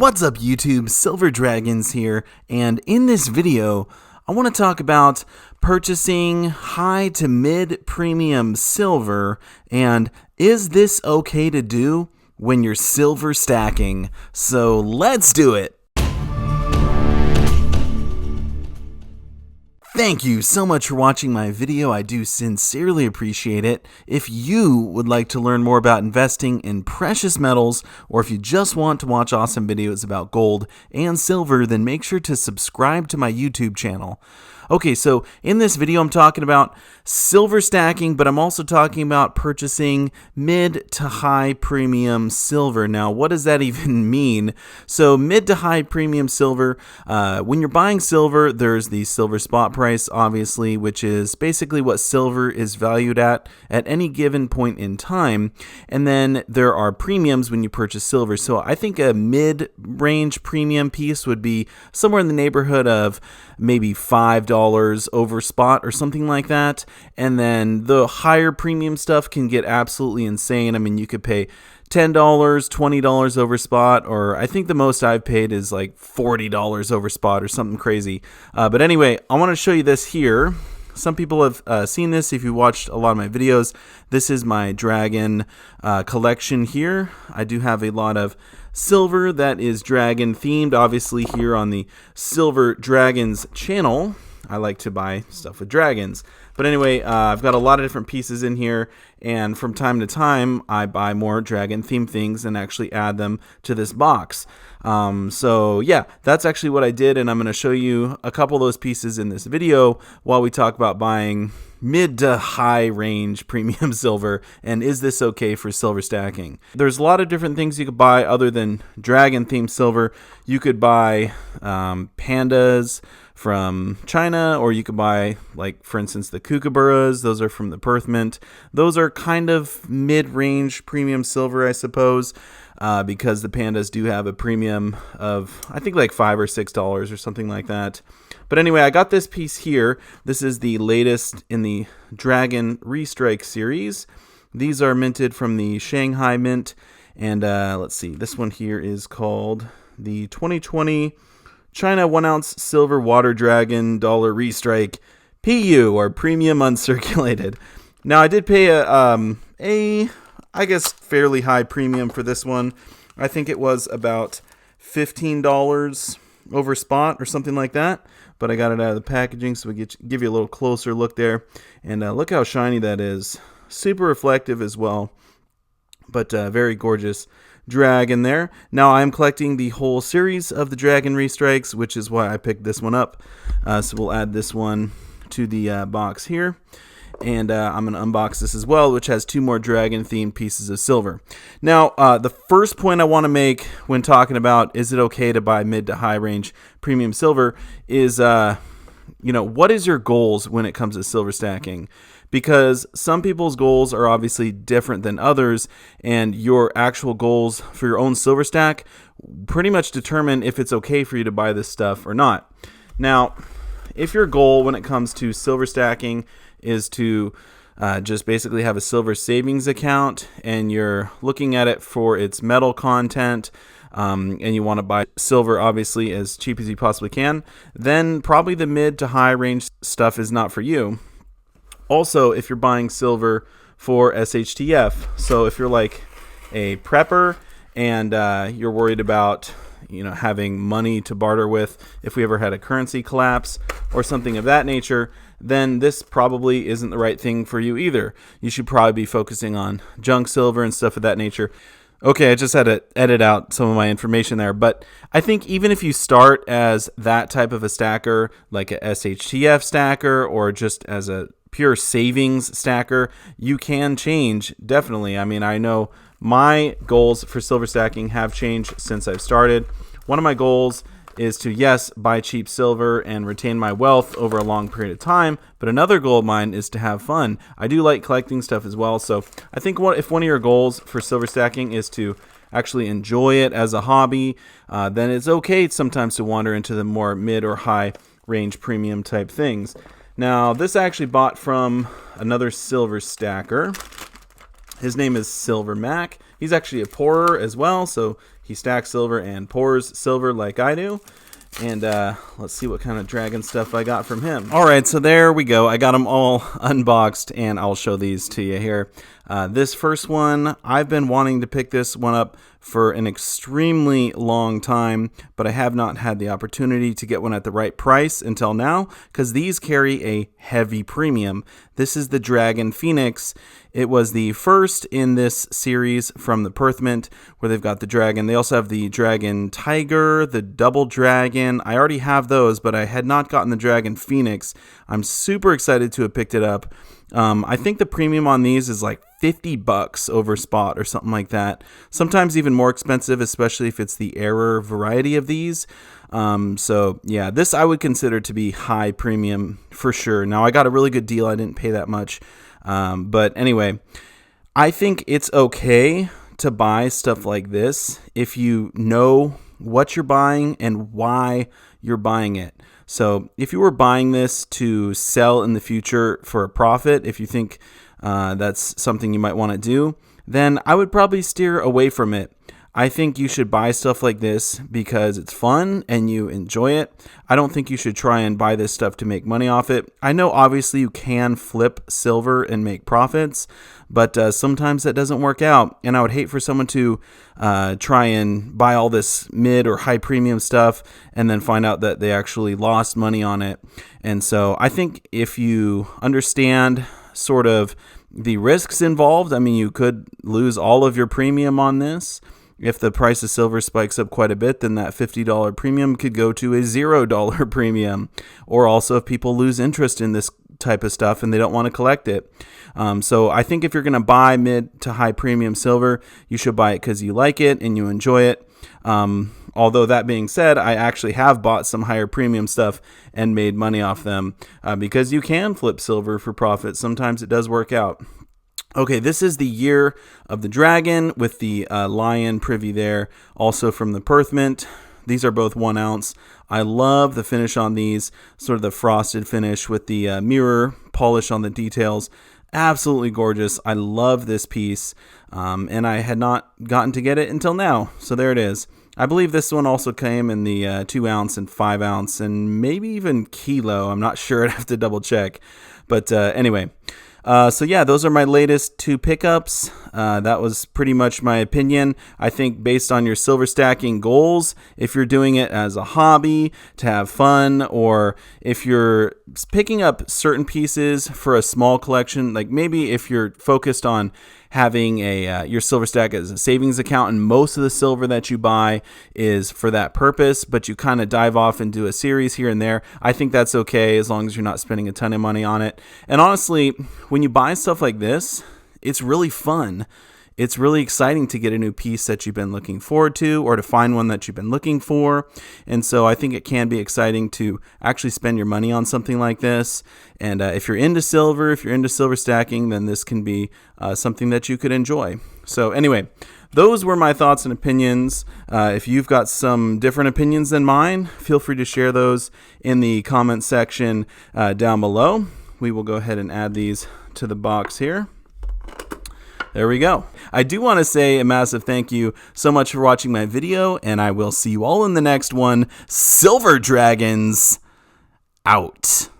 What's up YouTube, Silver Dragons here, and in this video I want to talk about purchasing high to mid premium silver, and is this okay to do when you're silver stacking? So let's do it! Thank you so much for watching my video. I do sincerely appreciate it. If you would like to learn more about investing in precious metals, or if you just want to watch awesome videos about gold and silver, then make sure to subscribe to my YouTube channel. Okay, so in this video I'm talking about silver stacking, but I'm also talking about purchasing mid to high premium silver. Now, what does that even mean? So mid to high premium silver, when you're buying silver, there's the silver spot price, obviously, which is basically what silver is valued at any given point in time. And then there are premiums when you purchase silver. So I think a mid-range premium piece would be somewhere in the neighborhood of maybe $5 over spot or something like that. And then the higher premium stuff can get absolutely insane. I mean, you could pay $10, $20 over spot, or I think the most I've paid is like $40 over spot or something crazy. But anyway, I want to show you this here. Some people have seen this if you watched a lot of my videos. This is my dragon collection here. I do have a lot of silver that is dragon themed, obviously here on the Silver Dragons channel. I like to buy stuff with dragons. But anyway, I've got a lot of different pieces in here, and from time to time I buy more dragon themed things and actually add them to this box. So yeah, that's actually what I did, and I'm going to show you a couple of those pieces in this video while we talk about buying mid to high range premium silver, and is this okay for silver stacking. There's a lot of different things you could buy other than dragon themed silver. You could buy pandas from China, or you could buy, like, for instance, the kookaburras. Those are from the Perth Mint. Those are kind of mid-range premium silver, I suppose, because the pandas do have a premium of, I think, like $5 or $6 or something like that. But anyway, I got this piece here. This is the latest in the Dragon Restrike series. These are minted from the Shanghai Mint, and let's see, this one here is called the 2020 China 1-ounce silver water dragon dollar restrike PU, or premium uncirculated. Now, I did pay a I guess fairly high premium for this one. I think it was about $15 over spot or something like that. But I got it out of the packaging, so we give you a little closer look there. And look how shiny that is. Super reflective as well, but very gorgeous dragon there. Now I'm collecting the whole series of the Dragon Restrikes, which is why I picked this one up. So we'll add this one to the box here, and I'm going to unbox this as well, which has two more dragon themed pieces of silver. Now the first point I want to make when talking about is it okay to buy mid to high range premium silver is what is your goals when it comes to silver stacking? Because some people's goals are obviously different than others, and your actual goals for your own silver stack pretty much determine if it's okay for you to buy this stuff or not. Now, if your goal when it comes to silver stacking is to just basically have a silver savings account, and you're looking at it for its metal content, and you want to buy silver obviously as cheap as you possibly can, then probably the mid to high range stuff is not for you. Also, if you're buying silver for SHTF, so if you're like a prepper and you're worried about having money to barter with if we ever had a currency collapse or something of that nature, then this probably isn't the right thing for you either. You should probably be focusing on junk silver and stuff of that nature. Okay, I just had to edit out some of my information there, but I think even if you start as that type of a stacker, like a SHTF stacker, or just as a pure savings stacker, you can change, definitely. I mean, I know my goals for silver stacking have changed since I've started. One of my goals is to, yes, buy cheap silver and retain my wealth over a long period of time, but another goal of mine is to have fun. I do like collecting stuff as well, so I think if one of your goals for silver stacking is to actually enjoy it as a hobby, then it's okay sometimes to wander into the more mid or high range premium type things. Now, this I actually bought from another silver stacker. His name is Silver Mac. He's actually a pourer as well, so he stacks silver and pours silver like I do. And let's see what kind of dragon stuff I got from him. All right, so there we go. I got them all unboxed, and I'll show these to you here. This first one, I've been wanting to pick this one up for an extremely long time, but I have not had the opportunity to get one at the right price until now, because these carry a heavy premium. This is the Dragon Phoenix. It was the first in this series from the Perth Mint, where they've got the dragon. They also have the Dragon Tiger, the Double Dragon. I already have those, but I had not gotten the Dragon Phoenix. I'm super excited to have picked it up. I think the premium on these is like $50 over spot or something like that. Sometimes even more expensive, especially if it's the error variety of these. So yeah, this I would consider to be high premium for sure. Now I got a really good deal. I didn't pay that much. But anyway, I think it's okay to buy stuff like this if you know what you're buying and why you're buying it. So if you were buying this to sell in the future for a profit, if you think that's something you might want to do, then I would probably steer away from it. I think you should buy stuff like this because it's fun and you enjoy it. I don't think you should try and buy this stuff to make money off it. I know obviously you can flip silver and make profits, but sometimes that doesn't work out. And I would hate for someone to try and buy all this mid or high premium stuff and then find out that they actually lost money on it. And so I think if you understand sort of the risks involved, I mean, you could lose all of your premium on this. If the price of silver spikes up quite a bit, then that $50 premium could go to a $0 premium. Or also if people lose interest in this type of stuff and they don't want to collect it. So I think if you're going to buy mid to high premium silver, you should buy it because you like it and you enjoy it. Although that being said, I actually have bought some higher premium stuff and made money off them because you can flip silver for profit. Sometimes it does work out. Okay, this is the Year of the Dragon with the lion privy there, also from the Perth Mint. These are both 1 ounce. I love the finish on these, sort of the frosted finish with the mirror polish on the details. Absolutely gorgeous. I love this piece, and I had not gotten to get it until now, so there it is. I believe this one also came in the 2 ounce and 5 ounce and maybe even kilo. I'm not sure. I'd have to double check. But anyway. So yeah, those are my latest 2 pickups. That was pretty much my opinion. I think based on your silver stacking goals, if you're doing it as a hobby to have fun, or if you're picking up certain pieces for a small collection, like maybe if you're focused on having your silver stack as a savings account and most of the silver that you buy is for that purpose, but you kind of dive off and do a series here and there, I think that's okay as long as you're not spending a ton of money on it. And honestly, when you buy stuff like this, it's really fun. It's really exciting to get a new piece that you've been looking forward to or to find one that you've been looking for. And so I think it can be exciting to actually spend your money on something like this. And if you're into silver, if you're into silver stacking, then this can be something that you could enjoy. So anyway, those were my thoughts and opinions. If you've got some different opinions than mine, feel free to share those in the comment section down below. We will go ahead and add these to the box here. There we go. I do want to say a massive thank you so much for watching my video, and I will see you all in the next one. Silver Dragons out.